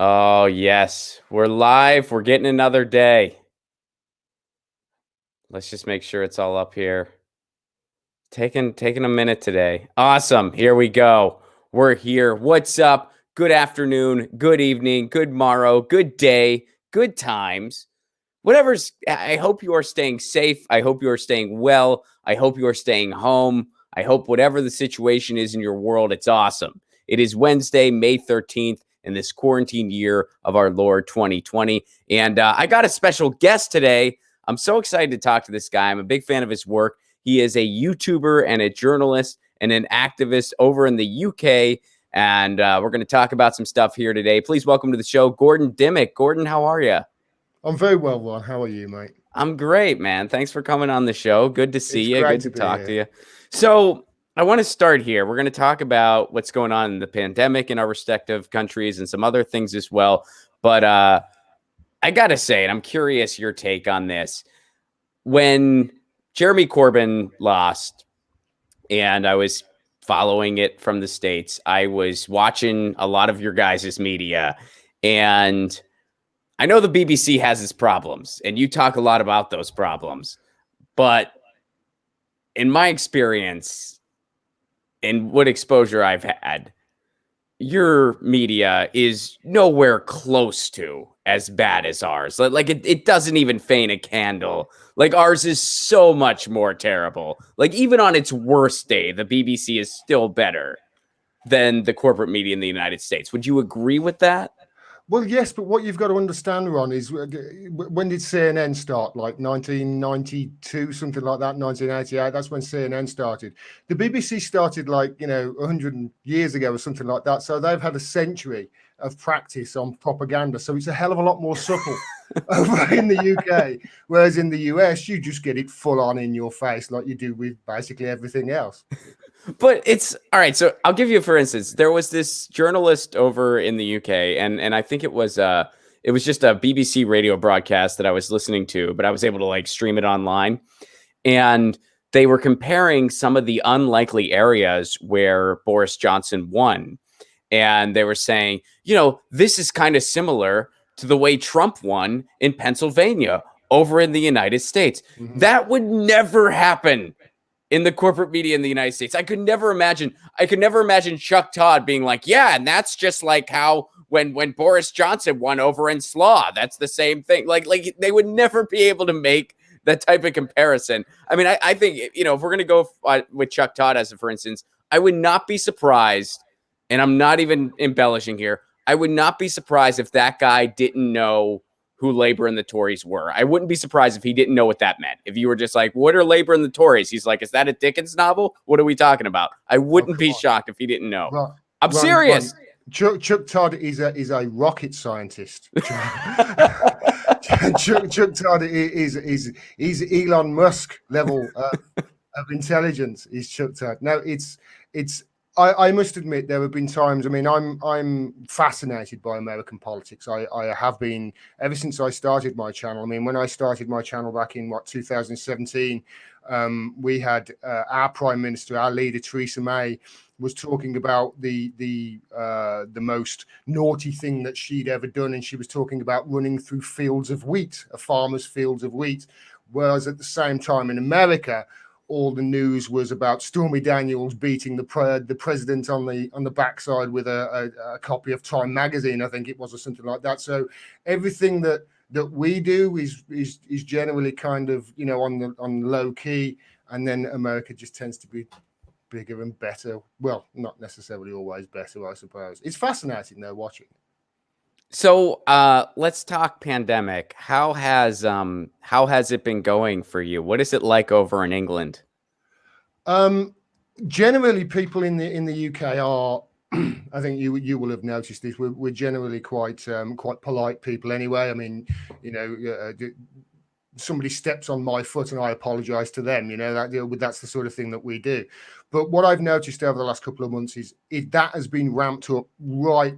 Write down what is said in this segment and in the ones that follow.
Oh, yes. We're live. We're getting another day. Let's just make sure it's all up here. Taking a minute today. Awesome. Here we go. We're here. What's up? Good afternoon, good evening, good morrow, good day, good times. Whatever's I hope you are staying safe. I hope you are staying well. I hope you are staying home. I hope whatever the situation is in your world, it's awesome. It is Wednesday, May 13th, in this quarantine year of our Lord 2020. And I got a special guest today. I'm so excited to talk to this guy. I'm a big fan of his work. He is a YouTuber and a journalist and an activist over in the UK. And we're going to talk about some stuff here today. Please welcome to the show, Gordon Dimmack. Gordon, how are you? I'm very well, Ron. How are you, mate? I'm great, man. Thanks for coming on the show. Good to see It's you. great Good to to be talk to here. you. So, I want to start here. We're going to talk about what's going on in the pandemic in our respective countries and some other things as well. But I got to say, and I'm curious your take on this. When Jeremy Corbyn lost, and I was following it from the States, I was watching a lot of your guys' media, and I know the BBC has its problems, and you talk a lot about those problems. But in my experience and what exposure I've had, your media is nowhere close to as bad as ours. Like it doesn't even feign a candle. Like ours is so much more terrible. Like even on its worst day, the BBC is still better than the corporate media in the United States. Would you agree with that? Well, yes, but what you've got to understand, Ron, is when did CNN start? Like 1992, something like that, 1988. That's when CNN started. The BBC started like, 100 years ago or something like that. So they've had a century of practice on propaganda. So it's a hell of a lot more subtle over in the UK. Whereas in the US, you just get it full on in your face like you do with basically everything else. But it's all right. So I'll give you, for instance, there was this journalist over in the UK, and I think it was just a BBC radio broadcast that I was listening to, but I was able to like stream it online, and they were comparing some of the unlikely areas where Boris Johnson won, and they were saying, this is kind of similar to the way Trump won in Pennsylvania over in the United States. Mhm. That would never happen in the corporate media in the United States. I could never imagine Chuck Todd being like, yeah, and that's just like how when Boris Johnson won over in Slaw, that's the same thing. Like they would never be able to make that type of comparison. I mean, I think, if we're going to go with Chuck Todd as a, for instance, I would not be surprised, and I'm not even embellishing here, I would not be surprised if that guy didn't know who Labor and the Tories were. I wouldn't be surprised if he didn't know what that meant. If you were just like, what are Labor and the Tories? He's like, is that a Dickens novel? What are we talking about? I Oh, wouldn't come be on. shocked if he didn't know. Ron, I'm Ron. serious. Chuck Todd is a rocket scientist. Chuck Todd is Elon Musk level of intelligence. Is Chuck Todd? No, it's. I must admit there have been times. I mean, I'm fascinated by American politics. I have been ever since I started my channel. I mean, when I started my channel back in 2017, we had our prime minister, our leader Theresa May, was talking about the most naughty thing that she'd ever done, and she was talking about running through fields of wheat, a farmer's fields of wheat. Whereas at the same time in America, all the news was about Stormy Daniels beating the president on the backside with a copy of Time magazine, I think it was, or something like that. So everything that we do is generally kind of on low key, and then America just tends to be bigger and better. Well, not necessarily always better, I suppose. It's fascinating though watching. So let's talk pandemic. How has it been going for you? What is it like over in England? Um, Generally, people in the UK are. I think you will have noticed this. We're generally quite polite people anyway. I mean, you know, somebody steps on my foot and I apologize to them. That's the sort of thing that we do. But what I've noticed over the last couple of months is that has been ramped up right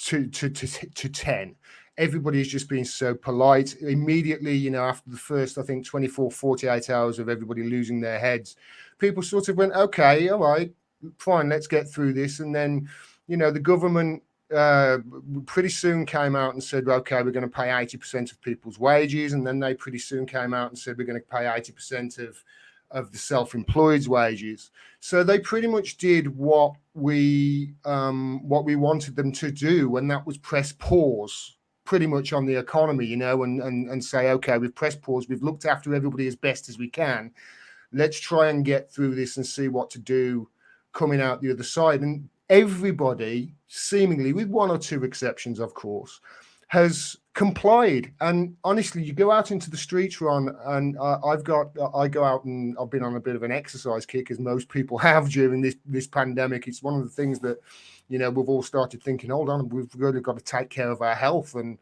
to 10. Everybody's just been so polite immediately, after the first, I think, 24, 48 hours of everybody losing their heads. People sort of went, okay, all right, fine, let's get through this. And then, the government pretty soon came out and said, okay, we're going to pay 80% of people's wages. And then they pretty soon came out and said, we're going to pay 80% of the self-employed's wages. So they pretty much did what we wanted them to do, and that was press pause pretty much on the economy, you know, and say, okay, we've pressed pause, we've looked after everybody as best as we can. Let's try and get through this and see what to do coming out the other side. And everybody, seemingly, with one or two exceptions, of course, has complied. And honestly, you go out into the streets, Ron, and I go out and I've been on a bit of an exercise kick, as most people have during this pandemic. It's one of the things that, you know, we've all started thinking, hold on, we've really got to take care of our health. And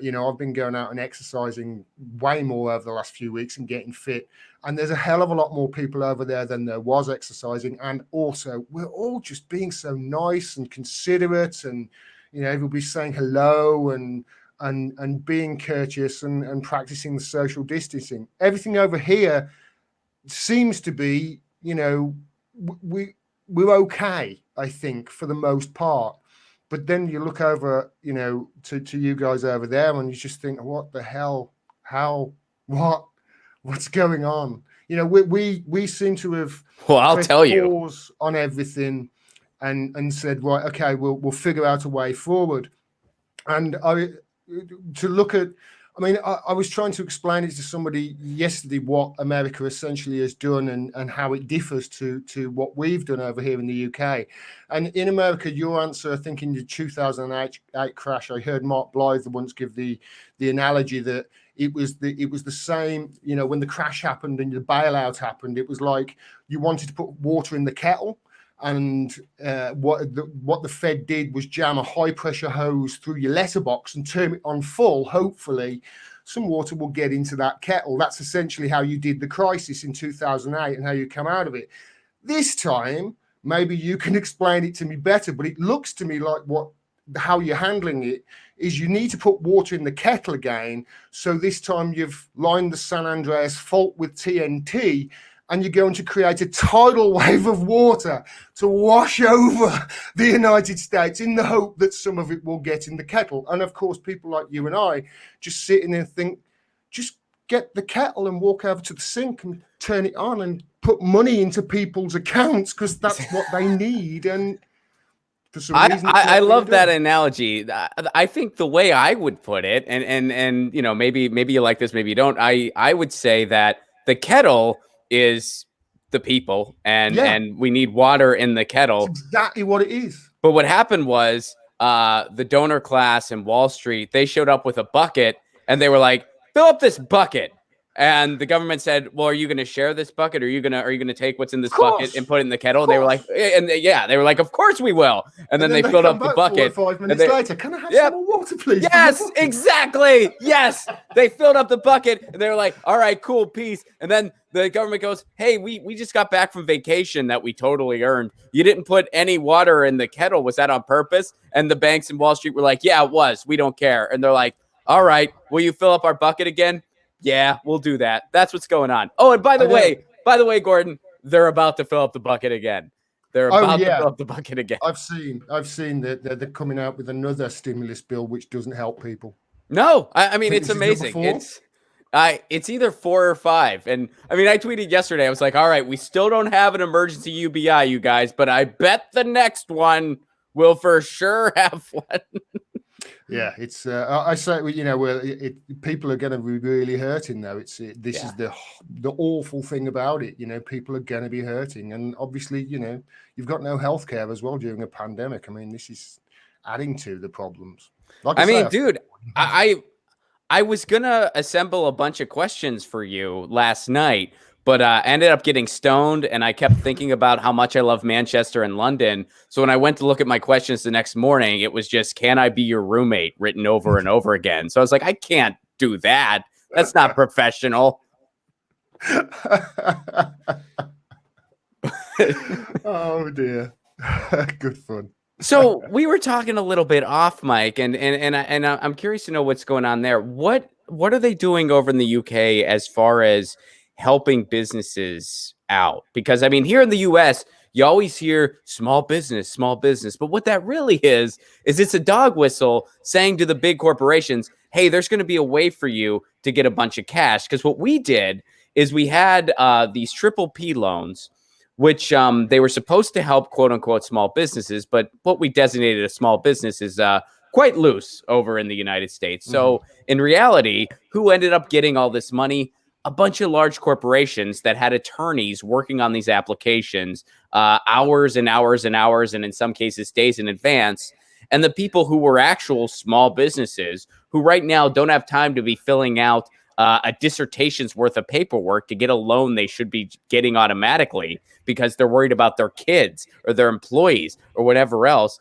you know, I've been going out and exercising way more over the last few weeks and getting fit. And there's a hell of a lot more people over there than there was exercising. And also, we're all just being so nice and considerate, and, you know, everybody's saying hello and being courteous and practicing the social distancing. Everything over here seems to be, you know, we're okay, I think, for the most part. But then you look over, you know, to you guys over there, and you just think, what the hell? How? What's going on? You know, we seem to have I'll tell you pause on everything and said, right, okay, we'll figure out a way forward. And to look at, I mean, I was trying to explain it to somebody yesterday what America essentially has done and how it differs to what we've done over here in the UK. And in America, your answer, I think in the 2008 crash, I heard Mark Blythe once give the analogy that it was the same, you know, when the crash happened and the bailout happened, it was like you wanted to put water in the kettle. And what the Fed did was jam a high pressure hose through your letterbox and turn it on full. Hopefully, some water will get into that kettle. That's essentially how you did the crisis in 2008 and how you come out of it. This time, maybe you can explain it to me better, but it looks to me like how you're handling it is you need to put water in the kettle again. So this time you've lined the San Andreas fault with TNT, and you're going to create a tidal wave of water to wash over the United States in the hope that some of it will get in the kettle. And of course, people like you and I just sit in and think, just get the kettle and walk over to the sink and turn it on and put money into people's accounts because that's what they need. And for some reason, I love that analogy. I think the way I would put it, and you know, maybe you like this, maybe you don't. I would say that the kettle is the people, and we need water in the kettle. That's exactly what it is. But what happened was the donor class in Wall Street, they showed up with a bucket and they were like, fill up this bucket. And the government said, well, are you going to share this bucket? Are you going to take what's in this bucket and put it in the kettle? And they were like, they were like, of course we will. And then they filled up the bucket. 4 or 5 minutes later, can I have some more water, please? Yes, exactly. Yes. They filled up the bucket and they were like, all right, cool, peace. And then the government goes, hey, we just got back from vacation that we totally earned. You didn't put any water in the kettle. Was that on purpose? And the banks in Wall Street were like, yeah, it was. We don't care. And they're like, all right, will you fill up our bucket again? Yeah, we'll do that. That's what's going on. Oh, and by the way, Gordon, they're about to fill up the bucket again. They're about to fill up the bucket again. I've seen that they're coming out with another stimulus bill, which doesn't help people. No, I mean, it's amazing. It's either 4 or 5. And I mean, I tweeted yesterday, I was like, all right, we still don't have an emergency UBI, you guys, but I bet the next one will for sure have one. Yeah, it's. I say, you know, people are going to be really hurting though. This is the awful thing about it. You know, people are going to be hurting, and obviously, you know, you've got no healthcare as well during a pandemic. I mean, this is adding to the problems. Like I mean, dude, I was gonna assemble a bunch of questions for you last night, but ended up getting stoned, and I kept thinking about how much I love Manchester and London. So when I went to look at my questions the next morning, it was just, can I be your roommate, written over and over again. So I was like, I can't do that. That's not professional. Oh, dear. Good fun. So we were talking a little bit off mic, and I'm curious to know what's going on there. What are they doing over in the UK as far as helping businesses out? Because I mean, here in the US, you always hear small business, but what that really is it's a dog whistle saying to the big corporations, hey, there's going to be a way for you to get a bunch of cash. Because what we did is we had these triple P loans, which they were supposed to help quote unquote small businesses, but what we designated a small business is quite loose over in the United States. So in reality, who ended up getting all this money? A bunch of large corporations that had attorneys working on these applications hours and hours and hours, and in some cases days in advance. And the people who were actual small businesses who right now don't have time to be filling out a dissertation's worth of paperwork to get a loan they should be getting automatically because they're worried about their kids or their employees or whatever else.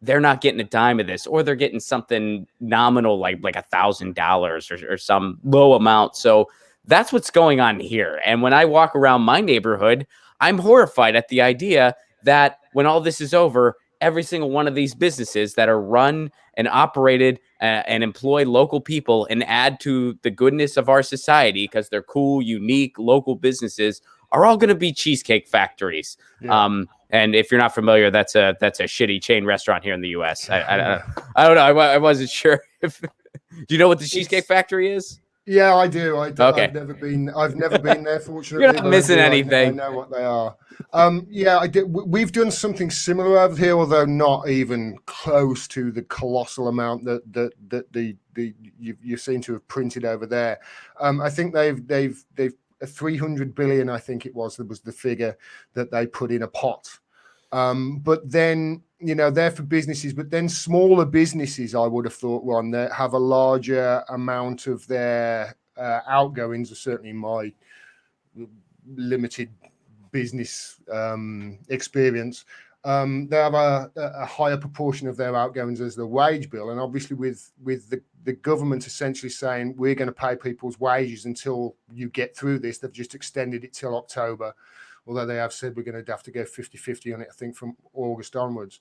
They're not getting a dime of this, or they're getting something nominal like $1,000 or some low amount. So that's what's going on here. And when I walk around my neighborhood, I'm horrified at the idea that when all this is over, every single one of these businesses that are run and operated and employ local people and add to the goodness of our society because they're cool, unique, local businesses are all going to be cheesecake factories. Yeah. And if you're not familiar, that's a shitty chain restaurant here in the U.S. I don't know. I wasn't sure. Do you know what the Cheesecake Factory is? Yeah, I do. Okay. I've never been there, fortunately. You're not missing anything. I know what they are. Yeah, I did. We've done something similar over here, although not even close to the colossal amount that you seem to have printed over there. I think they've 300 billion. I think it was the figure that they put in a pot. But then, they're for businesses, but then smaller businesses, I would have thought, Ron, that have a larger amount of their outgoings, or certainly my limited business experience. They have a higher proportion of their outgoings as the wage bill. And obviously with the government essentially saying, we're going to pay people's wages until you get through this, they've just extended it till October. Although they have said we're going to have to go 50-50 on it, I think, from August onwards.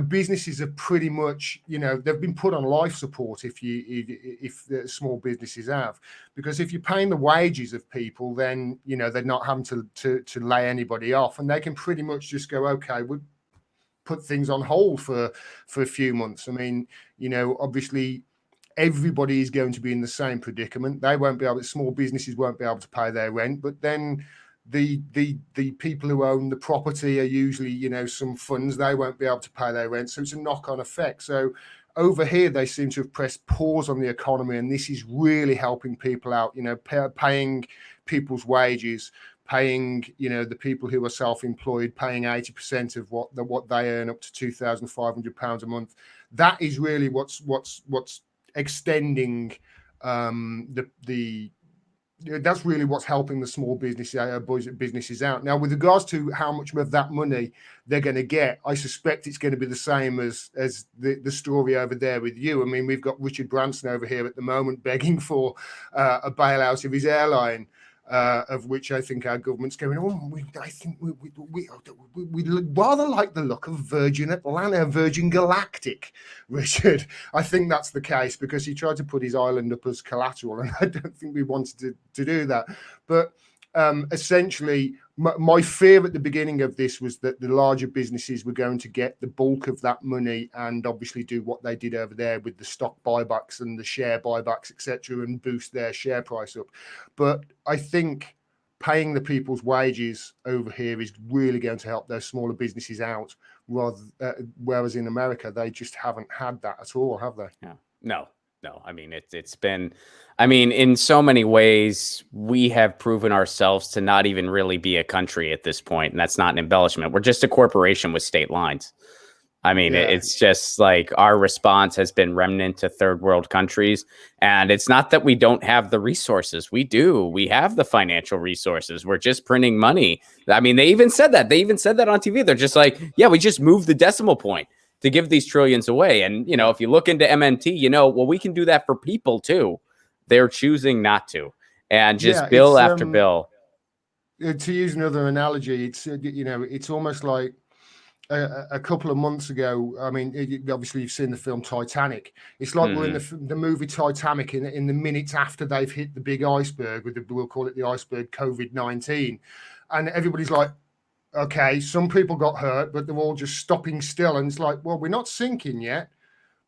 Businesses are pretty much, they've been put on life support if the small businesses have. Because if you're paying the wages of people, then, they're not having to lay anybody off. And they can pretty much just go, okay, we'll put things on hold for a few months. I mean, obviously, everybody is going to be in the same predicament. Small businesses won't be able to pay their rent, but then the people who own the property are usually, some funds, they won't be able to pay their rent. So it's a knock-on effect. So over here, they seem to have pressed pause on the economy, and this is really helping people out, paying people's wages, paying, the people who are self-employed, paying 80% of what they earn, up to £2,500 a month. That is really what's extending that's really what's helping the small businesses out. Now, with regards to how much of that money they're going to get, I suspect it's going to be the same as the story over there with you. I mean, we've got Richard Branson over here at the moment begging for a bailout of his airline, of which I think our government's going, I think we rather like the look of Virgin Galactic, Richard. I think that's the case, because he tried to put his island up as collateral, and I don't think we wanted to do that. But essentially, my fear at the beginning of this was that the larger businesses were going to get the bulk of that money and obviously do what they did over there with the stock buybacks and the share buybacks, etc., and boost their share price up. But I think paying the people's wages over here is really going to help those smaller businesses out, whereas in America, they just haven't had that at all, have they? Yeah. No. I mean, it's been, in so many ways, we have proven ourselves to not even really be a country at this point. And that's not an embellishment. We're just a corporation with state lines. It's just like our response has been remnant to third world countries. And it's not that we don't have the resources. We do. We have the financial resources. We're just printing money. They even said that. They even said that on TV. They're just like, yeah, we just moved the decimal point to give these trillions away. And, if you look into MNT, we can do that for people too. They're choosing not to. And just bill after bill. To use another analogy, it's almost like a couple of months ago. Obviously you've seen the film Titanic. It's like we're in the movie Titanic in the minutes after they've hit the big iceberg, we'll call it the iceberg COVID-19. And everybody's like, okay, some people got hurt, but they're all just stopping still. And it's like, well, we're not sinking yet.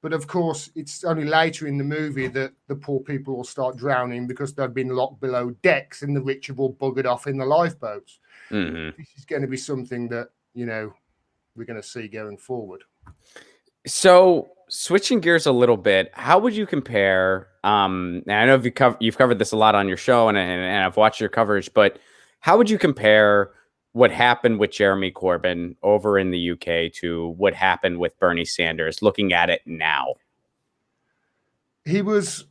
But of course, it's only later in the movie that the poor people will start drowning because they've been locked below decks and the rich have all buggered off in the lifeboats. Mm-hmm. This is going to be something that, we're going to see going forward. So switching gears a little bit, how would you compare? And I know you've covered this a lot on your show, and I've watched your coverage, but how would you compare what happened with Jeremy Corbyn over in the UK to what happened with Bernie Sanders? Looking at it now, he was.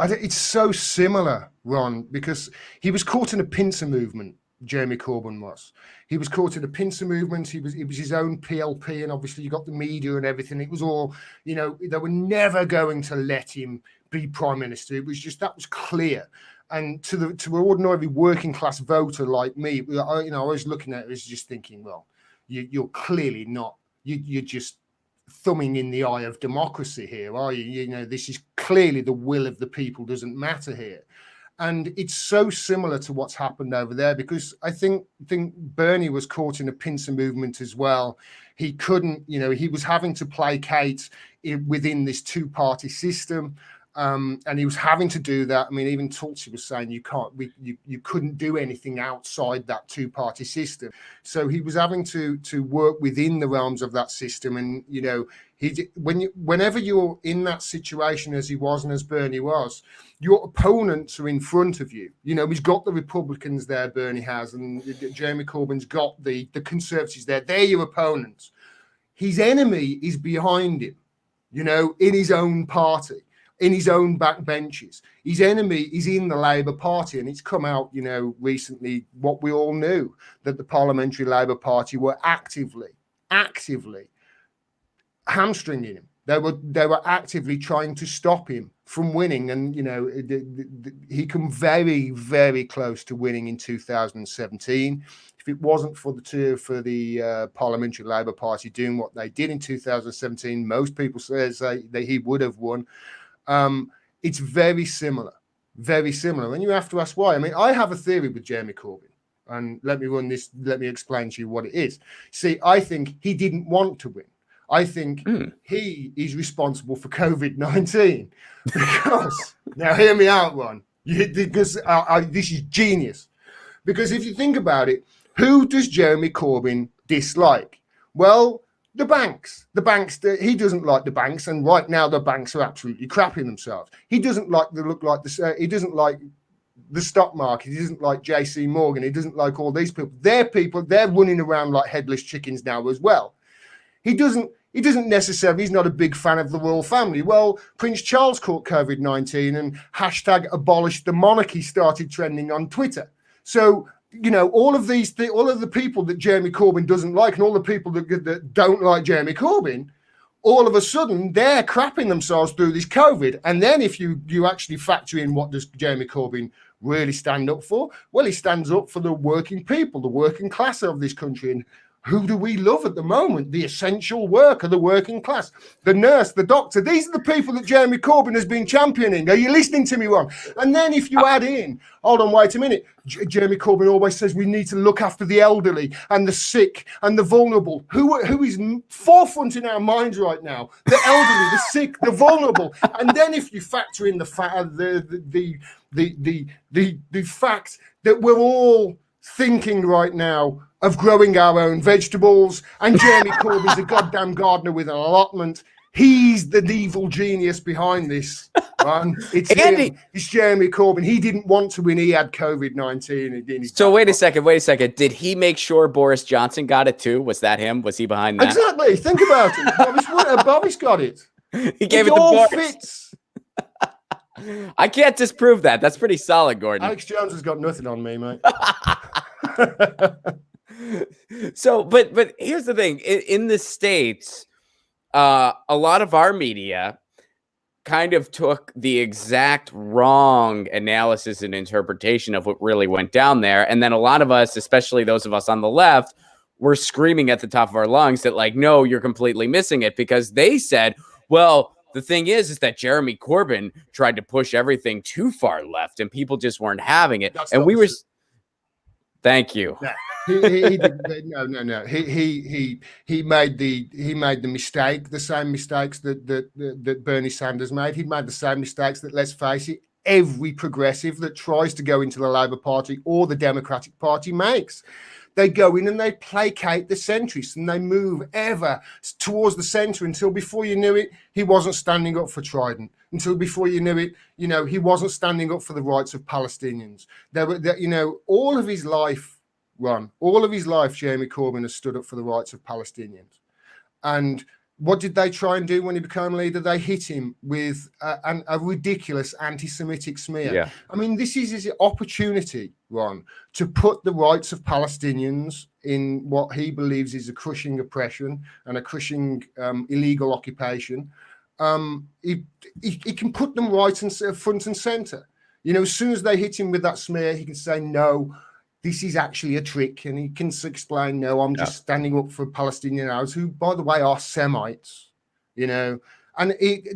It's so similar, Ron, because he was caught in a pincer movement. Jeremy Corbyn was. He was caught in a pincer movement. It was his own PLP, and obviously you got the media and everything. It was all, they were never going to let him be prime minister. It was just, that was clear. And to an ordinary working class voter like me, I was looking at it, was just thinking, well, you're clearly not. You're just thumbing in the eye of democracy here, are you? This is clearly the will of the people doesn't matter here. And it's so similar to what's happened over there, because I think Bernie was caught in a pincer movement as well. He couldn't, he was having to placate within this two-party system. And he was having to do that. I mean, even Tulsi was saying you couldn't do anything outside that two-party system. So he was having to work within the realms of that system. And whenever you're in that situation, as he was and as Bernie was, your opponents are in front of you. He's got the Republicans there, Bernie has, and Jeremy Corbyn's got the Conservatives there. They're your opponents. His enemy is behind him, in his own party, in his own backbenches. His enemy is in the Labour Party, and it's come out, recently, what we all knew, that the Parliamentary Labour Party were actively hamstringing him. They were actively trying to stop him from winning, and he come very, very close to winning in 2017. If it wasn't for the Parliamentary Labour Party doing what they did in 2017, most people say that he would have won. It's very similar. And you have to ask why. I mean, I have a theory with Jeremy Corbyn, and let me explain to you what it is. See, I think he didn't want to win. I think he is responsible for COVID-19 because, now hear me out, Ron, because this is genius. Because if you think about it, who does Jeremy Corbyn dislike? Well, the banks, he doesn't like the banks, and right now the banks are absolutely crapping themselves. He doesn't like the look like this. He doesn't like the stock market. He doesn't like JC Morgan. He doesn't like all these people. They're running around like headless chickens now as well. He doesn't necessarily, he's not a big fan of the royal family. Well, Prince Charles caught COVID-19 and hashtag abolish the monarchy started trending on Twitter. So, all of the people that Jeremy Corbyn doesn't like, and all the people that don't like Jeremy Corbyn, all of a sudden they're crapping themselves through this COVID. And then if you actually factor in what does Jeremy Corbyn really stand up for? Well, he stands up for the working people, the working class of this country. And who do we love at the moment? The essential worker, the working class, the nurse, the doctor. These are the people that Jeremy Corbyn has been championing. Are you listening to me, Ron? And then if you add in, hold on, wait a minute. Jeremy Corbyn always says we need to look after the elderly and the sick and the vulnerable. Who is forefront in our minds right now? The elderly, the sick, the vulnerable. And then if you factor in the fact that we're all thinking right now of growing our own vegetables, and Jeremy Corbyn's a goddamn gardener with an allotment. He's the evil genius behind this, man. It's Andy, him. It's Jeremy Corbyn. He didn't want to win. He had COVID-19. So wait a second. Did he make sure Boris Johnson got it too? Was that him? Was he behind that? Exactly. Think about it. Bobby's got it. He gave it to all Boris. Fits. I can't disprove that. That's pretty solid, Gordon. Alex Jones has got nothing on me, mate. So, but here's the thing. In the States, a lot of our media kind of took the exact wrong analysis and interpretation of what really went down there. And then a lot of us, especially those of us on the left, were screaming at the top of our lungs that, like, no, you're completely missing it, because they said, well, the thing is that Jeremy Corbyn tried to push everything too far left and people just weren't having it. And we were... Thank you. No, he didn't. No. He made the mistake, the same mistakes that Bernie Sanders made. He made the same mistakes that, let's face it, every progressive that tries to go into the Labour Party or the Democratic Party makes. They go in and they placate the centrists and they move ever towards the centre until before you knew it, he wasn't standing up for Trident. Until before you knew it, he wasn't standing up for the rights of Palestinians. All of his life, all of his life, Jeremy Corbyn has stood up for the rights of Palestinians. And what did they try and do when he became leader? They hit him with a ridiculous anti-Semitic smear. Yeah. I mean, this is his opportunity, Ron, to put the rights of Palestinians in what he believes is a crushing oppression and a crushing illegal occupation. He can put them right and front and center. As soon as they hit him with that smear, he can say, no, this is actually a trick, and he can explain, no, I'm just standing up for Palestinian Arabs, who, by the way, are Semites, and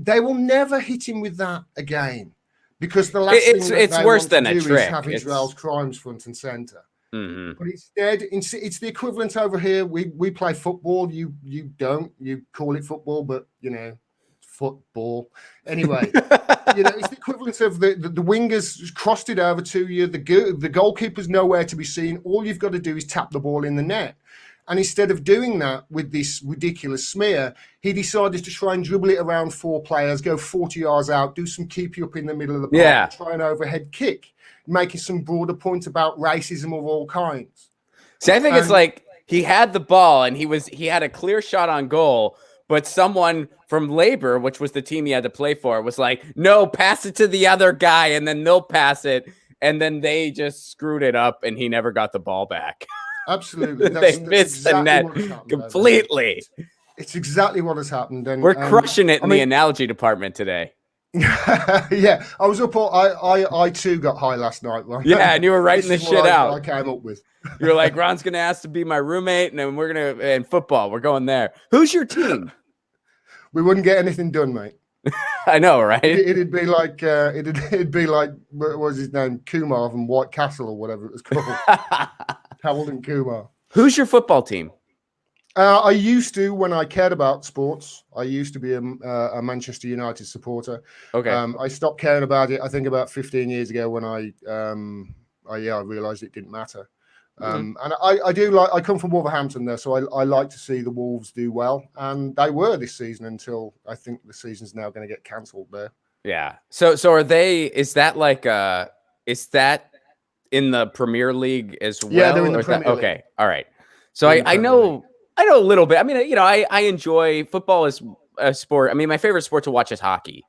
they will never hit him with that again, because the last thing it's worse than a trick. Is have Israel's crimes front and center. Mm-hmm. But instead, it's the equivalent over here. We play football. You don't. You call it football, but football. Anyway, it's the equivalent of the wingers crossed it over to you. The goalkeeper's nowhere to be seen. All you've got to do is tap the ball in the net. And instead of doing that with this ridiculous smear, he decided to try and dribble it around 4 players, go 40 yards out, do some keepy up in the middle of the park, try an overhead kick, making some broader point about racism of all kinds. See, I think it's like he had the ball and he had a clear shot on goal, but someone from Labor, which was the team he had to play for, was like, no, pass it to the other guy, and then they'll pass it. And then they just screwed it up, and he never got the ball back. Absolutely. They missed the net completely. It's exactly what has happened. And we're crushing it in the analogy department today. Yeah, I was up. I too got high last night. Right? Yeah, and you were writing this shit out. I came up with. You were like, Ron's gonna ask to be my roommate, and then in football, we're going there. Who's your team? We wouldn't get anything done, mate. I know, right? It'd be like what was his name, Kumar from White Castle or whatever it was called. Harold and Kumar. Who's your football team? I used to, when I cared about sports, I used to be a Manchester United supporter. Okay. I stopped caring about it, I think, about 15 years ago when I realised it didn't matter. And I come from Wolverhampton there, so I like to see the Wolves do well, and they were this season until I think the season's now going to get cancelled there. Yeah. So are they? Is that in the Premier League as well? Yeah, they're in the Premier League. Okay. All right. So I know a little bit. I mean, I enjoy football as a sport. I mean, my favorite sport to watch is hockey,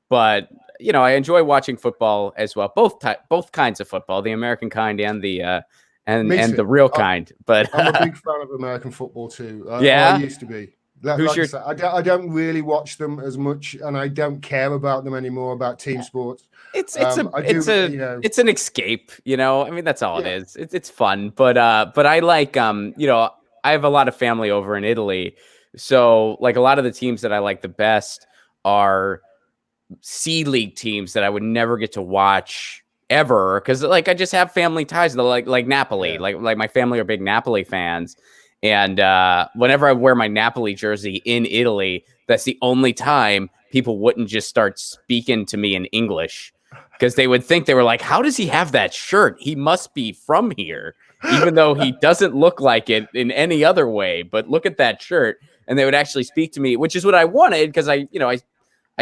but I enjoy watching football as well. Both kinds of football, the American kind and the the real kind. But I'm a big fan of American football too. Yeah, I used to be. I don't really watch them as much, and I don't care about them anymore. About team sports. It's an escape. I mean, that's all it is. It's fun, but I like I have a lot of family over in Italy, so like a lot of the teams that I like the best are C League teams that I would never get to watch ever, because like I just have family ties to like Napoli. Like my family are big Napoli fans, and whenever I wear my Napoli jersey in Italy, that's the only time people wouldn't just start speaking to me in English, because they would think, they were like, how does he have that shirt? He must be from here, even though he doesn't look like it in any other way. But look at that shirt. And they would actually speak to me, which is what I wanted, because I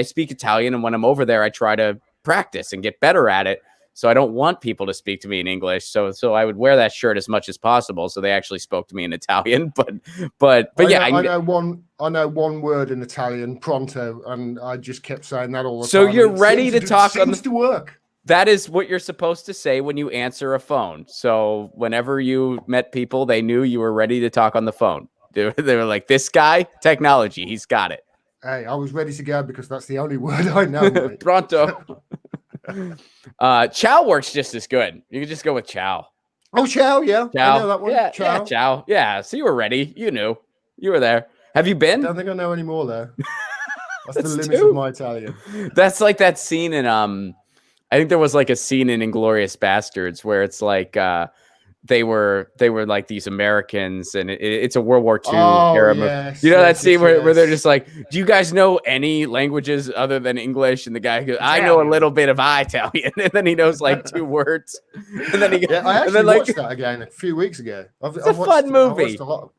speak Italian, and when I'm over there, I try to practice and get better at it. So I don't want people to speak to me in English. So I would wear that shirt as much as possible, so they actually spoke to me in Italian. But yeah, I know one word in Italian, pronto, and I just kept saying that all the time. So you're ready to talk. It seems to work. That is what you're supposed to say when you answer a phone. So whenever you met people, they knew you were ready to talk on the phone. They were like, this guy, technology, he's got it. Hey, I was ready to go because that's the only word I know. Pronto. Ciao works just as good. You can just go with ciao. Oh, ciao, yeah. Ciao. I know that one. Yeah, ciao. Yeah, ciao. Yeah, so you were ready. You knew. You were there. Have you been? I don't think I know any more there. That's the limit of my Italian. That's like that scene in I think there was like a scene in Inglourious Bastards where it's like they were like these Americans, and it's a World War II Oh era movie. yes, You know that yes, scene yes, where they're yes. just like, "Do you guys know any languages other than English?" And the guy goes, "I know a Italian. little bit of Italian," and then he knows like 2 words, and then he Yeah, I and then actually like watched that again a few weeks ago. it's a fun I watched movie. a lot of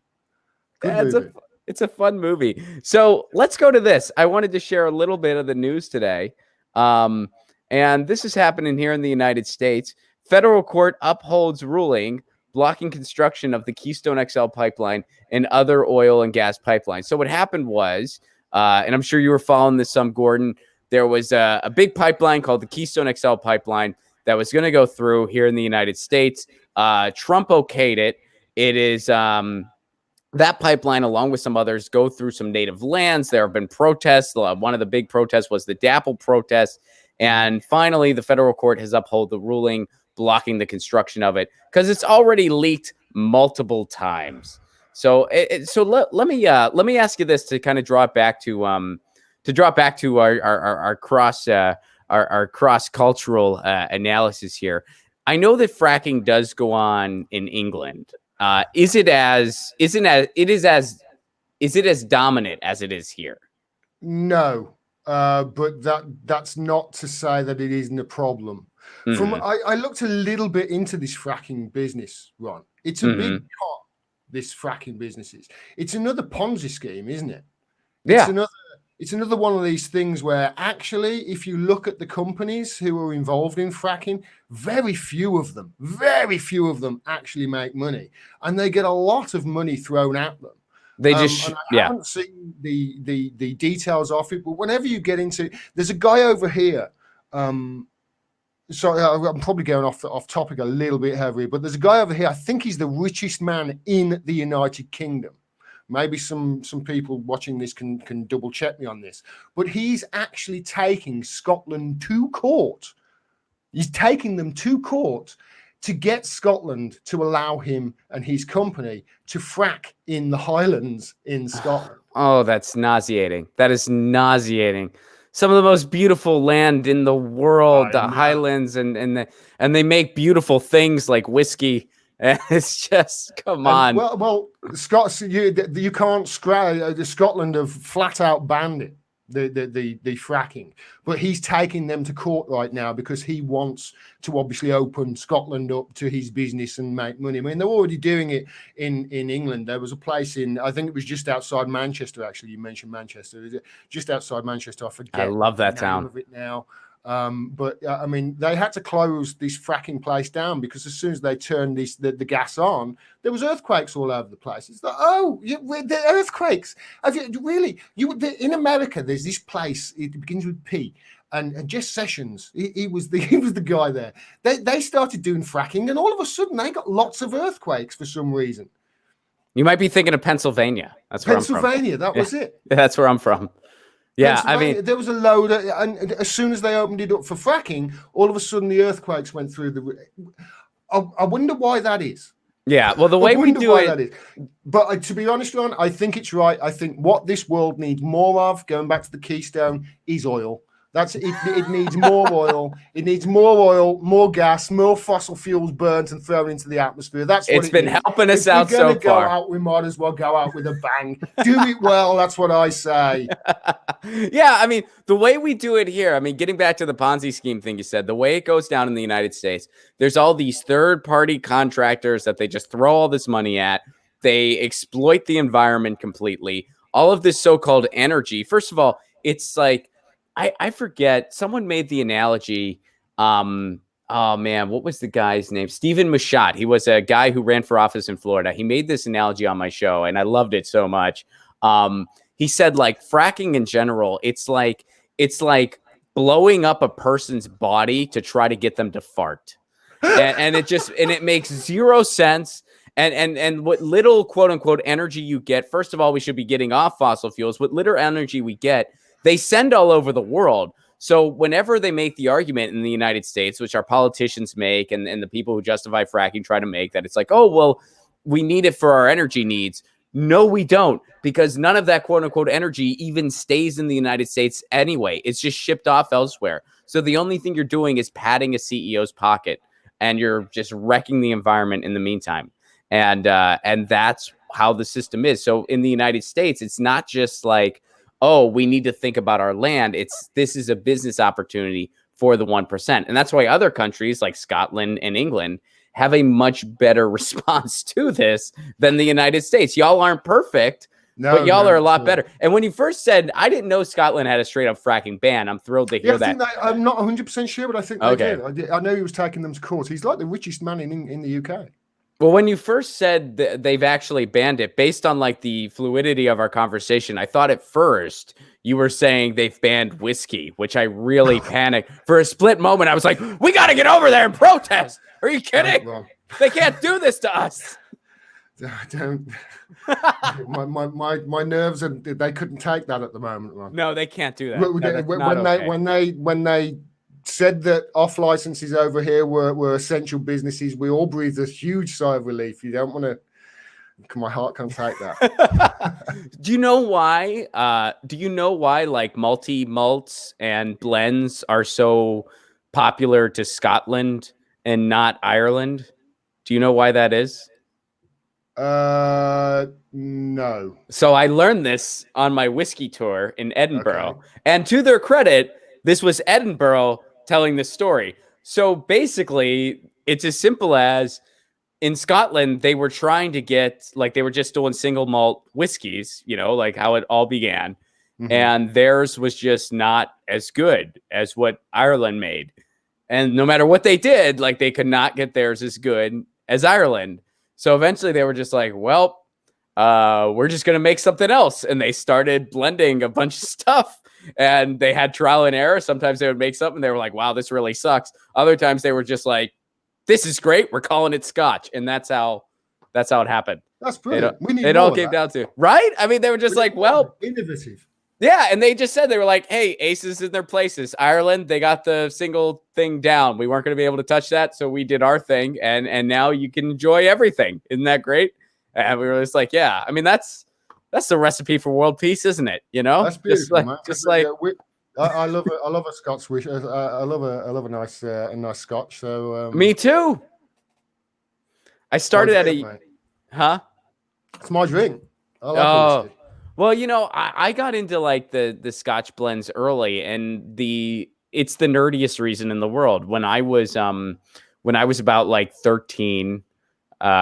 good Yeah, movie. it's a fun movie. So let's go to this. I wanted to share a little bit of the news today. And this is happening here in the United States. Federal court upholds ruling blocking construction of the Keystone XL pipeline and other oil and gas pipelines. So what happened was, and I'm sure you were following this some, Gordon, there was a big pipeline called the Keystone XL pipeline that was going to go through here in the United States. Trump okayed it. It is that pipeline, along with some others, go through some native lands. There have been protests. One of the big protests was the DAPL protest. And finally, the federal court has upheld the ruling blocking the construction of it because it's already leaked multiple times. So, let me ask you this to kind of draw it back to our cross cultural analysis here. I know that fracking does go on in England. Is it as dominant as it is here? No, but that's not to say that it isn't a problem. Mm-hmm. I looked a little bit into this fracking business, Ron. It's a big pot. This fracking business is. It's another Ponzi scheme, isn't it? Yeah. It's another one of these things where actually, if you look at the companies who are involved in fracking, very few of them actually make money, and they get a lot of money thrown at them. They just and I haven't seen the details of it, but whenever you get into, there's a guy over here. Sorry, I'm probably going off topic a little bit heavy, but there's a guy over here. I think he's the richest man in the United Kingdom. Maybe some people watching this can double check me on this, but he's actually taking Scotland to court. He's taking them to court to get Scotland to allow him and his company to frack in the Highlands in Scotland. Oh, that's nauseating. That is nauseating. Some of the most beautiful land in the world, the Highlands, and they make beautiful things like whiskey. And it's just, come on. Well, Scots, you can't the Scotland have flat out banned it. The fracking, but he's taking them to court right now because he wants to obviously open Scotland up to his business and make money. I mean, they're already doing it in England. There was a place I think it was just outside Manchester. Actually, you mentioned Manchester. Is it just outside Manchester? I forget. I love that town. Of it now. But I mean, they had to close this fracking place down because as soon as they turned the gas on, there was earthquakes all over the place. It's like, the earthquakes. Have you really? In America, there's this place. It begins with P, and Jess Sessions. He was the guy there. They started doing fracking, and all of a sudden, they got lots of earthquakes for some reason. You might be thinking of Pennsylvania. That's where Pennsylvania. I'm from. That was it. That's where I'm from. Yeah, I mean, there was a load, and as soon as they opened it up for fracking, all of a sudden the earthquakes went through the. I wonder why that is. Yeah, well, the way we do it. But to be honest, Ron, I think it's right. I think what this world needs more of, going back to the Keystone, is oil. That's it. It needs more oil. It needs more oil, more gas, more fossil fuels burnt and thrown into the atmosphere. That's what it's been needs. helping us out so far. If we're going to go out, we might as well go out with a bang. Do it well. That's what I say. Yeah, I mean, the way we do it here, I mean, getting back to the Ponzi scheme thing you said, the way it goes down in the United States, there's all these third-party contractors that they just throw all this money at. They exploit the environment completely. All of this so-called energy. First of all, it's like, I forget. Someone made the analogy. Oh man, what was the guy's name? Stephen Machot. He was a guy who ran for office in Florida. He made this analogy on my show, and I loved it so much. He said, like, fracking in general, it's like blowing up a person's body to try to get them to fart, and it makes zero sense. And what little quote unquote energy you get, first of all, we should be getting off fossil fuels. What little energy we get, they send all over the world. So whenever they make the argument in the United States, which our politicians make, and the people who justify fracking try to make, that it's like, oh, well, we need it for our energy needs. No, we don't, because none of that quote unquote energy even stays in the United States anyway. It's just shipped off elsewhere. So the only thing you're doing is padding a CEO's pocket. and you're just wrecking the environment in the meantime. And that's how the system is. So in the United States, it's not just like, oh, we need to think about our land. This is a business opportunity for the 1%. And that's why other countries like Scotland and England have a much better response to this than the United States. Y'all aren't perfect, but y'all are a lot better. And when you first said, I didn't know Scotland had a straight up fracking ban, I'm thrilled to hear that. I'm not 100% sure, but I think they did. I know he was taking them to court. He's like the richest man in the UK. Well, when you first said they've actually banned it, based on like the fluidity of our conversation, I thought at first you were saying they've banned whiskey, which I really panicked. For a split moment, I was like, we got to get over there and protest. Are you kidding? They can't do this to us. My nerves, they couldn't take that at the moment, Ron. No, they can't do that. When they said that off licenses over here were essential businesses, we all breathed a huge sigh of relief. You don't want to. My heart can't take that. Do you know why? Like multi-malts and blends are so popular to Scotland and not Ireland? Do you know why that is? No. So I learned this on my whiskey tour in Edinburgh, and to their credit, this was Edinburgh telling the story. So basically, it's as simple as in Scotland, they were trying to get, like, they were just doing single malt whiskeys, like how it all began. Mm-hmm. And theirs was just not as good as what Ireland made. And no matter what they did, like, they could not get theirs as good as Ireland. So eventually they were just like, well, we're just going to make something else. And they started blending a bunch of stuff. And they had trial and error. Sometimes they would make something. They were like, wow, this really sucks. Other times they were just like, this is great. We're calling it Scotch. And that's how it happened. That's brilliant. It all came down to, right? I mean, they were just like, well, innovative. Yeah. And they just said, they were like, hey, aces in their places. Ireland, they got the single thing down. We weren't going to be able to touch that. So we did our thing. And now you can enjoy everything. Isn't that great? And we were just like, yeah, I mean, that's the recipe for world peace, isn't it? That's beautiful, man. I love it. I love a Scotch wish. I love a nice Scotch. So me too. I started at a, huh? It's my drink. I love whiskey. Well, I got into like the Scotch blends early, and it's the nerdiest reason in the world. When I was about like 13,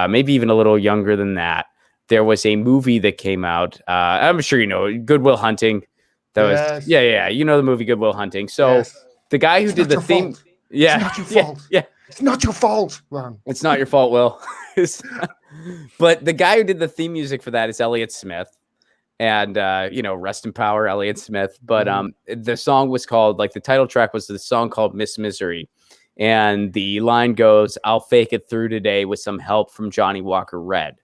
maybe even a little younger than that, there was a movie that came out. I'm sure you know Good Will Hunting. That was the movie Good Will Hunting. So the guy who did the theme, it's not your fault. Yeah, it's not your fault, Ron. It's not your fault, Will. But the guy who did the theme music for that is Elliott Smith. And, rest in power, Elliott Smith. But the song was called, like, the title track was the song called Miss Misery. And the line goes, I'll fake it through today with some help from Johnny Walker Red.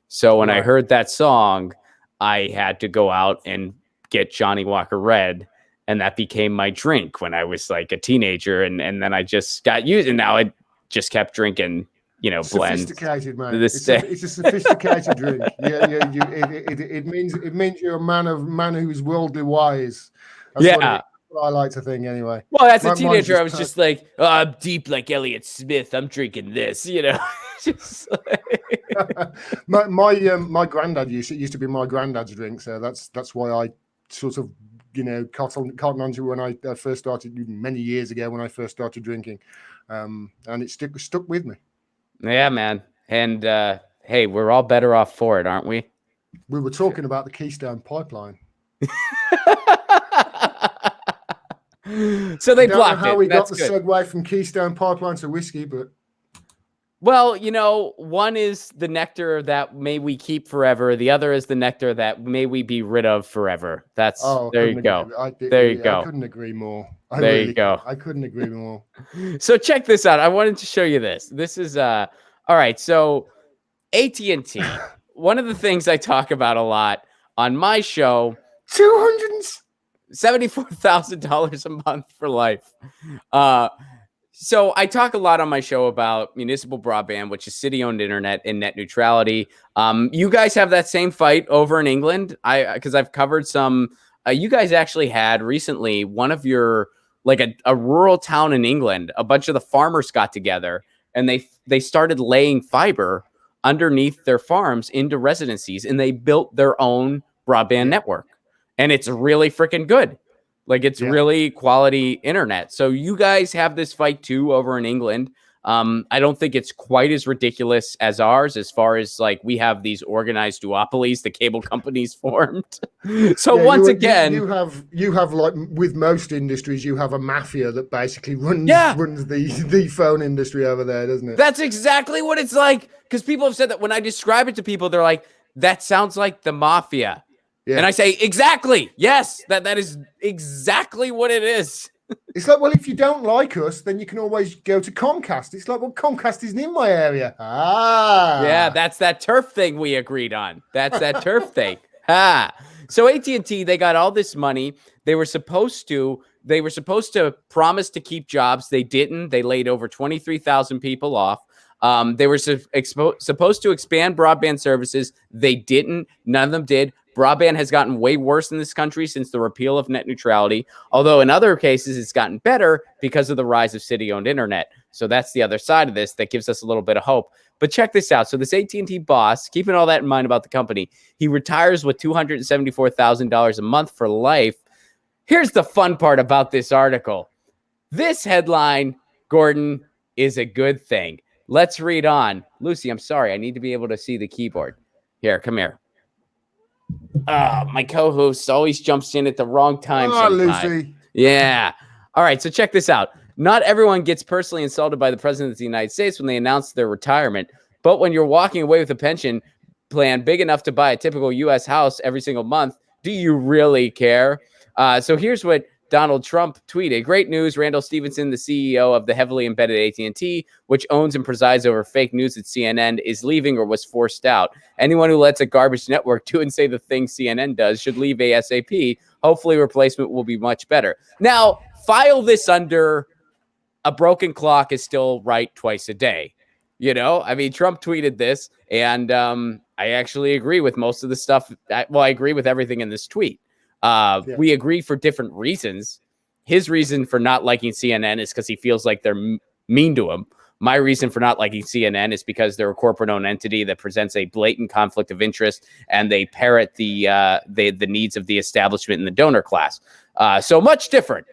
So when I heard that song, I had to go out and get Johnny Walker Red. And that became my drink when I was like a teenager. And then I just got used. And now I just kept drinking blend. Sophisticated, man. It's a sophisticated drink. It means you're a man who's worldly wise. That's what I like to think, anyway. Well, as a teenager, I was just like, I'm deep like Elliott Smith. I'm drinking this, Just like... my granddad used to be my granddad's drink, so that's why I sort of cotton onto when I first started many years ago when I first started drinking, and it stuck with me. Yeah, man. And hey, we're all better off for it, aren't we? We were talking about the Keystone pipeline. So they blocked it. How we got the segue from Keystone pipeline to whiskey, but well, one is the nectar that may we keep forever. The other is the nectar that may we be rid of forever. That's there you go. There you go. I couldn't agree more. You go. I couldn't agree more. So check this out. I wanted to show you this. This is all right. So AT&T. One of the things I talk about a lot on my show. $74,000 a month for life. So I talk a lot on my show about municipal broadband, which is city-owned internet and net neutrality. You guys have that same fight over in England. Because I've covered some. You guys actually had recently one of your like a rural town in England. A bunch of the farmers got together and they started laying fiber underneath their farms into residencies, and they built their own broadband network, and it's really freaking good. Like, it's really quality internet. So you guys have this fight too over in England. I don't think it's quite as ridiculous as ours, as far as like we have these organized duopolies the cable companies formed. So once again, you have like with most industries, you have a mafia that basically runs the phone industry over there, doesn't it? That's exactly what it's like. Because people have said that when I describe it to people, they're like, "That sounds like the mafia." Yeah. And I say, exactly. Yes, that is exactly what it is. It's like, well, if you don't like us, then you can always go to Comcast. It's like, well, Comcast isn't in my area. Yeah, that's that turf thing we agreed on. That's that turf thing. So AT&T, they got all this money. They were supposed to promise to keep jobs. They didn't. They laid over 23,000 people off. They were supposed to expand broadband services. They didn't. None of them did. Broadband has gotten way worse in this country since the repeal of net neutrality, although in other cases it's gotten better because of the rise of city-owned internet. So that's the other side of this that gives us a little bit of hope. But check this out. So this AT&T boss, keeping all that in mind about the company, he retires with $274,000 a month for life. Here's the fun part about this article. This headline, Gordon, is a good thing. Let's read on. Lucy, I'm sorry. I need to be able to see the keyboard. Here, come here. My co-host always jumps in at the wrong time. Lucy. Yeah. All right. So check this out. Not everyone gets personally insulted by the president of the United States when they announce their retirement. But when you're walking away with a pension plan big enough to buy a typical U.S. house every single month, do you really care? So here's what Donald Trump tweeted. Great news. Randall Stephenson, the CEO of the heavily embedded AT&T, which owns and presides over fake news at CNN, is leaving or was forced out. Anyone who lets a garbage network do and say the things CNN does should leave ASAP. Hopefully replacement will be much better. Now, file this under a broken clock is still right twice a day. You know, I mean, Trump tweeted this, and I actually agree with most of the stuff. Well, I agree with everything in this tweet. We agree for different reasons. His reason for not liking CNN is because he feels like they're mean to him. My reason for not liking CNN is because they're a corporate-owned entity that presents a blatant conflict of interest, and they parrot the needs of the establishment and the donor class. So much different.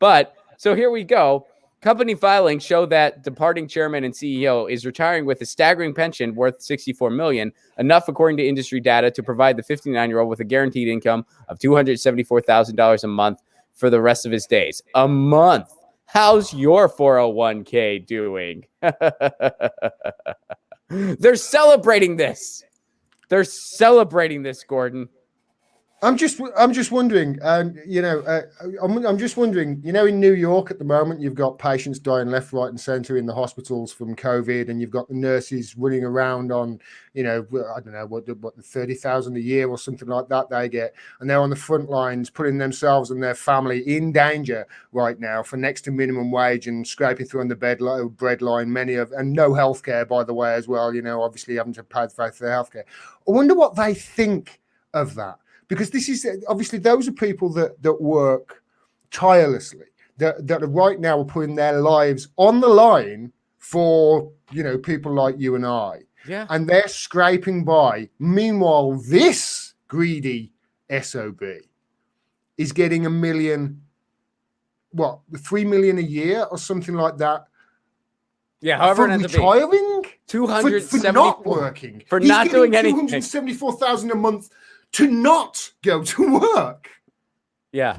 But so here we go. Company filings show that departing chairman and CEO is retiring with a staggering pension worth $64 million, enough according to industry data to provide the 59-year-old with a guaranteed income of $274,000 a month for the rest of his days. A month. How's your 401k doing? They're celebrating this. Gordon. I'm just wondering, I'm just wondering, in New York at the moment, you've got patients dying left, right, and center in the hospitals from COVID, and you've got the nurses running around on, I don't know what the 30,000 a year or something like that they get, and they're on the front lines, putting themselves and their family in danger right now for next to minimum wage and scraping through on the bread line, and no healthcare, by the way, as well. Obviously having to pay for their healthcare. I wonder what they think of that. Because this is obviously those are people that work tirelessly, that are right now are putting their lives on the line for people like you and I. Yeah. And they're scraping by. Meanwhile, this greedy SOB is getting $1 million, 3 million a year or something like that. Yeah, however, for retiring, for not working, for not doing anything. $274,000 a month. To not go to work. Yeah.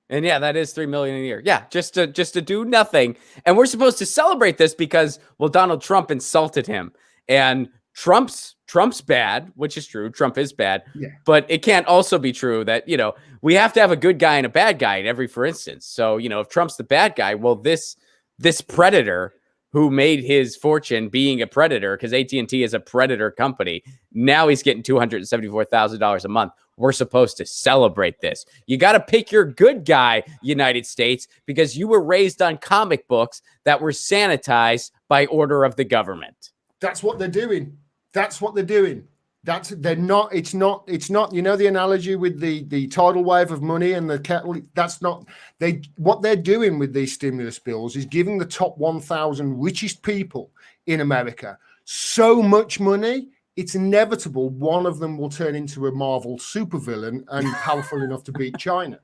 And yeah, that is $3 million a year. Yeah, just to do nothing. And we're supposed to celebrate this because, Donald Trump insulted him. And Trump's bad, which is true. Trump is bad. Yeah. But it can't also be true that, we have to have a good guy and a bad guy in every for instance. So, if Trump's the bad guy, this predator who made his fortune being a predator, because AT&T is a predator company. Now he's getting $274,000 a month. We're supposed to celebrate this. You got to pick your good guy, United States, because you were raised on comic books that were sanitized by order of the government. That's what they're doing. They're not. It's not. It's not. You know the analogy with the tidal wave of money and the kettle. That's not. What they're doing with these stimulus bills is giving the top 1,000 richest people in America so much money. It's inevitable one of them will turn into a Marvel supervillain and powerful enough to beat China.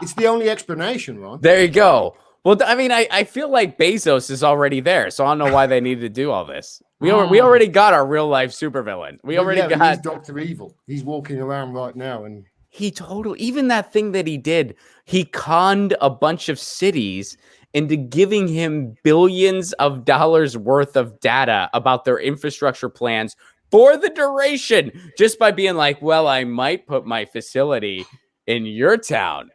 It's the only explanation, Ron. There you go. Well, I mean, I feel like Bezos is already there, so I don't know why they needed to do all this. We already got our real life supervillain. We already got he's Dr. Evil. He's walking around right now, and he totally, even that thing that he did, he conned a bunch of cities into giving him billions of dollars worth of data about their infrastructure plans for the duration, just by being like, well, I might put my facility in your town.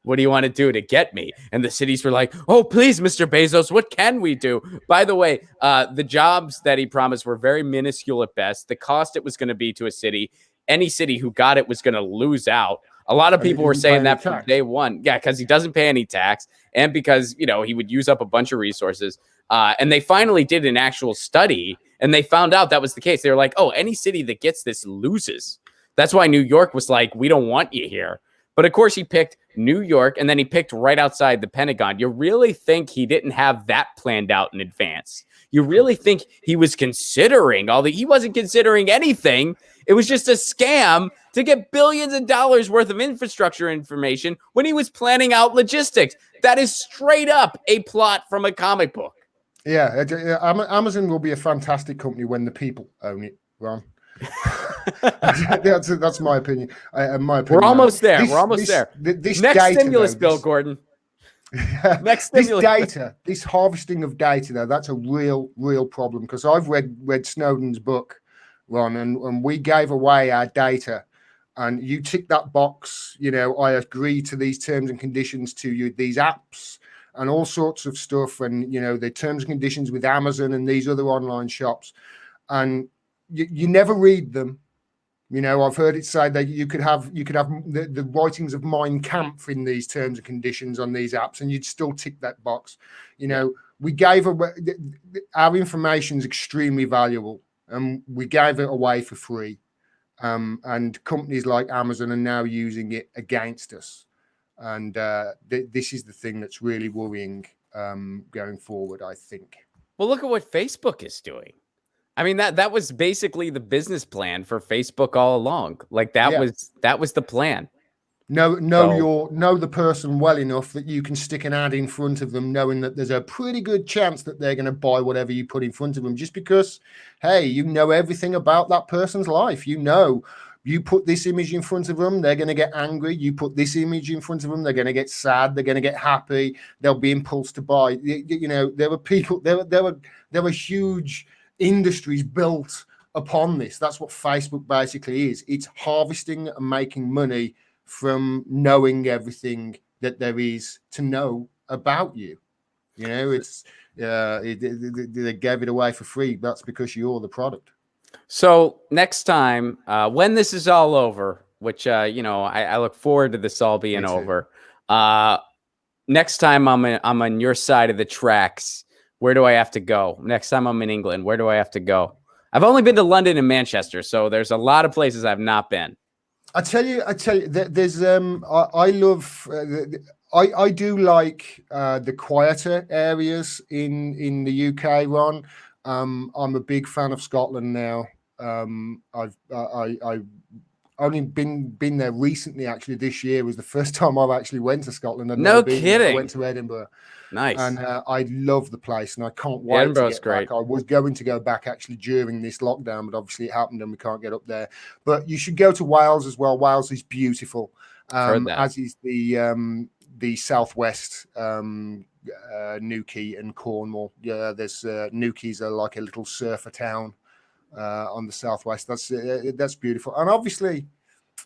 What do you want to do to get me? And the cities were like, oh, please, Mr. Bezos, what can we do? By the way, the jobs that he promised were very minuscule at best. The cost it was going to be to a city, any city who got it was going to lose out. A lot of people were saying that from day one. Yeah, because he doesn't pay any tax and because, he would use up a bunch of resources. And they finally did an actual study and they found out that was the case. They were like, oh, any city that gets this loses. That's why New York was like, we don't want you here. But of course, he picked New York, and then he picked right outside the Pentagon. You really think he didn't have that planned out in advance? You really think he was considering he wasn't considering anything. It was just a scam to get billions of dollars worth of infrastructure information when he was planning out logistics. That is straight up a plot from a comic book. Yeah, Amazon will be a fantastic company when the people own it, Ron. that's my opinion. We're almost there. This next data, stimulus bill, Gordon. Next stimulus. This harvesting of data, though, that's a real problem because I've read Snowden's book, Ron, and we gave away our data. And you tick that box, I agree to these terms and conditions to you, these apps and all sorts of stuff, and the terms and conditions with Amazon and these other online shops, and you never read them. I've heard it say that you could have the writings of Mein Kampf in these terms and conditions on these apps, and you'd still tick that box. We gave away our information is extremely valuable, and we gave it away for free. And companies like Amazon are now using it against us, and this is the thing that's really worrying going forward, I think. Well, look at what Facebook is doing. I mean, that was basically the business plan for Facebook all along. Like that was the plan. Know the person well enough that you can stick an ad in front of them, knowing that there's a pretty good chance that they're going to buy whatever you put in front of them, just because, hey, you know everything about that person's life. You put this image in front of them, they're going to get angry. You put this image in front of them, they're going to get sad. They're going to get happy. They'll be impulsed to buy. There were people. There were huge industries built upon this. That's what Facebook basically is. It's harvesting and making money from knowing everything that there is to know about you. It's they gave it away for free. That's because you're the product. So next time, when this is all over, which I look forward to this all being over. Next time I'm on your side of the tracks. Where do I have to go? Next time I'm in England, where do I have to go? I've only been to London and Manchester, so there's a lot of places I've not been. I tell you, there's I love I do like the quieter areas in the UK, Ron. I'm a big fan of Scotland now. I've only been there recently. Actually, this year was the first time I've actually went to Scotland. No kidding. I went to Edinburgh. Nice. And I love the place, and I can't wait Edinburgh's to get back. great. I was going to go back actually during this lockdown, but obviously it happened and we can't get up there. But you should go to Wales as well. Wales is beautiful, as is the southwest, Newquay and Cornwall. Yeah, there's Newquay's like a little surfer town on the southwest. That's beautiful, and obviously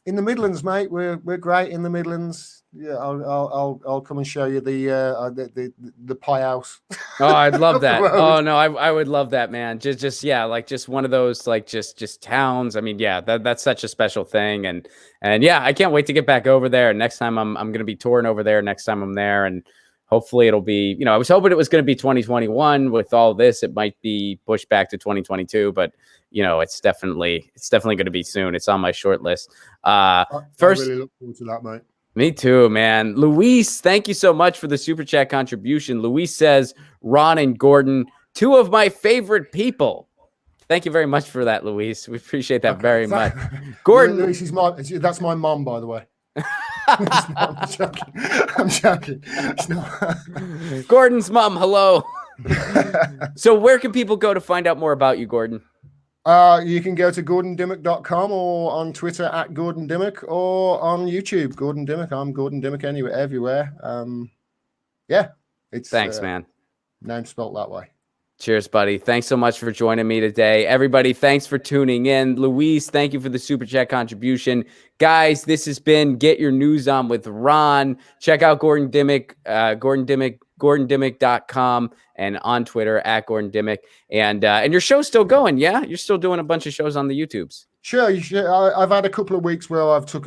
in the Midlands, mate, we're great in the Midlands. Yeah, I'll come and show you the pie house. Oh, I'd love that. Oh no, I would love that, man. Just one of those just towns. I mean, yeah, that's such a special thing, and yeah, I can't wait to get back over there. Next time I'm gonna be touring over there. Next time I'm there, and hopefully it'll be, I was hoping it was going to be 2021. With all this, it might be pushed back to 2022, but it's definitely going to be soon. It's on my short list. First, I really look forward to that, mate. Me too, man. Luis, thank you so much for the super chat contribution. Luis says, Ron and Gordon, two of my favorite people. Thank you very much for that, Luis. We appreciate that very much. Gordon, Luis is that's my mom, by the way. I'm joking. I'm joking. Gordon's mom, hello. So where can people go to find out more about you, Gordon? You can go to gordondimmack.com or on Twitter at Gordon Dimmack or on YouTube, Gordon Dimmack. I'm Gordon Dimmack everywhere. Yeah. Thanks, man. Name spelt that way. Cheers, buddy. Thanks so much for joining me today. Everybody, thanks for tuning in. Luis, thank you for the super chat contribution. Guys, this has been Get Your News On with Ron. Check out Gordon Dimmack, GordonDimmack.com, and on Twitter at Gordon Dimmack. And your show's still going, yeah? You're still doing a bunch of shows on the YouTubes. Sure. I've had a couple of weeks where I've took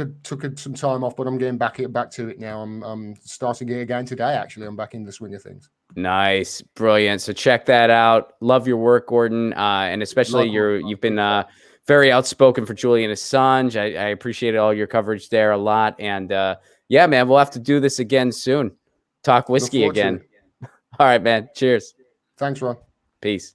some time off, but I'm getting back to it now. I'm starting it again today. Actually, I'm back in the swing of things. Nice, brilliant. So check that out. Love your work, Gordon, and especially you've been very outspoken for Julian Assange. I appreciated all your coverage there a lot. And yeah, man, we'll have to do this again soon. Talk whiskey again. All right, man. Cheers. Thanks, Ron. Peace.